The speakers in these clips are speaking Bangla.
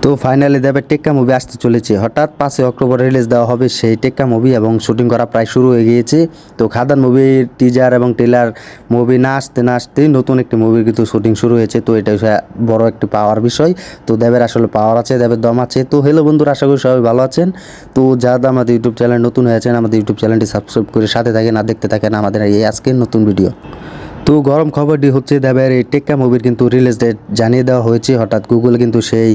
তো ফাইনালি দেবের টেক্কা মুভি আসতে চলেছে। হঠাৎ 5 অক্টোবর রিলিজ দেওয়া হবে সেই টেক্কা মুভি এবং শুটিং করা প্রায় শুরু হয়ে গিয়েছে। তো খাদান মুভির টিজার এবং ট্রেলার মুভি না আসতেই নতুন একটি মুভির কিন্তু শুটিং শুরু হয়েছে। তো এটা বড় একটি পাওয়ার বিষয়। তো দেবের আসলে পাওয়ার আছে, দেবের দম আছে। তো হ্যালো বন্ধুরা, আশা করি সবাই ভালো আছেন। তো যারা আমাদের ইউটিউব চ্যানেল নতুন হয়েছেন, আমাদের ইউটিউব চ্যানেলটি সাবস্ক্রাইব করে সাথে থাকেন আর দেখতে থাকেন আমাদের এই আজকের নতুন ভিডিও। তো গরম খবরটি হচ্ছে দেবের এই টেক্কা মুভির কিন্তু রিলিজ ডেট জানিয়ে দেওয়া হয়েছে। হঠাৎ গুগলে কিন্তু সেই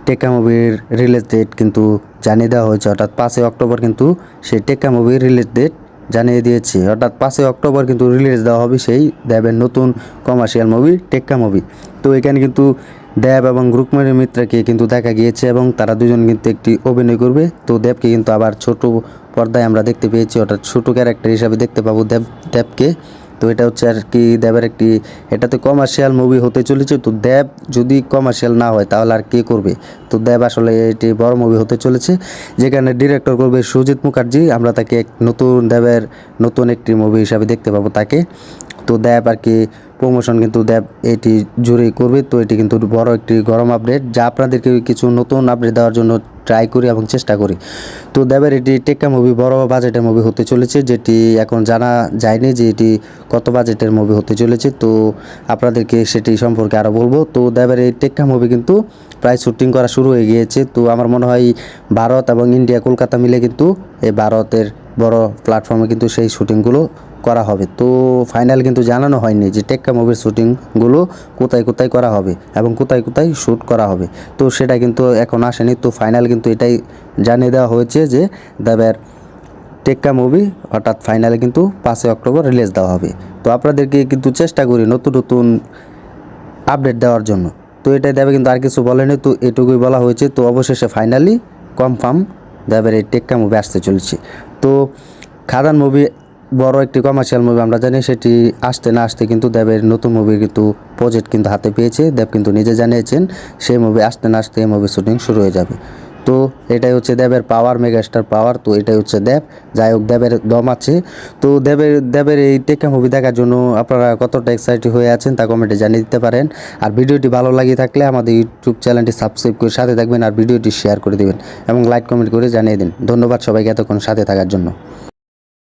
টেক্কা মুভির রিলিজ ডেট কিন্তু জানিয়ে দেওয়া হয়েছে। হঠাৎ 5 অক্টোবর কিন্তু সেই টেক্কা মুভির রিলিজ ডেট জানিয়ে দিয়েছে। অর্থাৎ 5 অক্টোবর কিন্তু রিলিজ দেওয়া হবে সেই দেবের নতুন কমার্শিয়াল মুভি টেক্কা মুভি। তো এখানে কিন্তু দেব এবং রুক্মিণী মিত্রাকে কিন্তু দেখা গিয়েছে এবং তারা দুজন কিন্তু একটি অভিনয় করবে। তো দেবকে কিন্তু আবার ছোট পর্দায় আমরা দেখতে পেয়েছি, অর্থাৎ ছোট ক্যারেক্টার হিসাবে দেখতে পাবো দেবকে। তো এটা হচ্ছে আর কি দেবের একটি, এটাতে কমার্শিয়াল মুভি হতে চলেছে। তো দেব যদি কমার্শিয়াল না হয় তাহলে আর কে করবে? তো দেব আসলে এটি বড় মুভি হতে চলেছে, যেখানে ডিরেক্টর করবে সুজিত মুখার্জি। আমরা তাকে দেবের নতুন একটি মুভি হিসাবে দেখতে পাবো তাকে। তো দেব আর কি প্রমোশন কিন্তু দেব এটি জুড়েই করবে। তো এটি কিন্তু বড় একটি গরম আপডেট, যা আপনাদেরকে কিছু নতুন আপডেট দেওয়ার জন্য ট্রাই করি এবং চেষ্টা করি। তো দেবের এটি টেক্কা মুভি বড় বাজেটের মুভি হতে চলেছে, যেটি এখন জানা যায়নি যে এটি কত বাজেটের মুভি হতে চলেছে। তো আপনাদেরকে সেটি সম্পর্কে আরও বলবো। তো দেবের এই টেক্কা মুভি কিন্তু প্রায় শুটিং করা শুরু হয়ে গিয়েছে। তো আমার মনে হয় ভারত এবং ইন্ডিয়া কলকাতা মিলে কিন্তু এই ভারতের বড় প্ল্যাটফর্মে কিন্তু সেই শুটিংগুলো করা হবে। তো ফাইনাল কিন্তু জানানো হয়নি যে টেক্কা মুভির শুটিংগুলো কোথায় কোথায় করা হবে এবং কোথায় কোথায় শ্যুট করা হবে। তো সেটা কিন্তু এখন আসেনি। তো ফাইনাল কিন্তু এটাই জানিয়ে দেওয়া হয়েছে যে দেবের টেক্কা মুভি হঠাৎ ফাইনালে কিন্তু 5 অক্টোবর রিলিজ দেওয়া হবে। তো আপনাদেরকে কিন্তু চেষ্টা করি নতুন নতুন আপডেট দেওয়ার জন্য। তো এটাই দেবে কিন্তু আর কিছু বলেনি, তো এটুকুই বলা হয়েছে। তো অবশেষে ফাইনালি কনফার্ম দেবের এই টেক্কা মুভি আসতে চলেছে। তো খাদান মুভি বড় একটি কমার্শিয়াল মুভি আমরা জানি, সেটি আসতে না আসতে কিন্তু দেবের নতুন মুভির কিন্তু প্রজেক্ট কিন্তু হাতে পেয়েছে। দেব কিন্তু নিজে জানিয়েছেন সেই মুভি আসতে না আসতে এই মুভি শুটিং শুরু হয়ে যাবে। তো এটাই হচ্ছে দেবের পাওয়ার, মেগাস্টার পাওয়ার। তো এটাই হচ্ছে দেব। যাই হোক, দেবের দম আছে। তো দেবের এই টেক্কা মুভি দেখার জন্য আপনারা কতটা এক্সাইটেড হয়ে আছেন তা কমেন্টে জানিয়ে দিতে পারেন। আর ভিডিওটি ভালো লাগে থাকলে আমাদের ইউটিউব চ্যানেলটি সাবস্ক্রাইব করে সাথে থাকবেন আর ভিডিওটি শেয়ার করে দেবেন এবং লাইক কমেন্ট করে জানিয়ে দিন। ধন্যবাদ সবাইকে এতক্ষণ সাথে থাকার জন্য।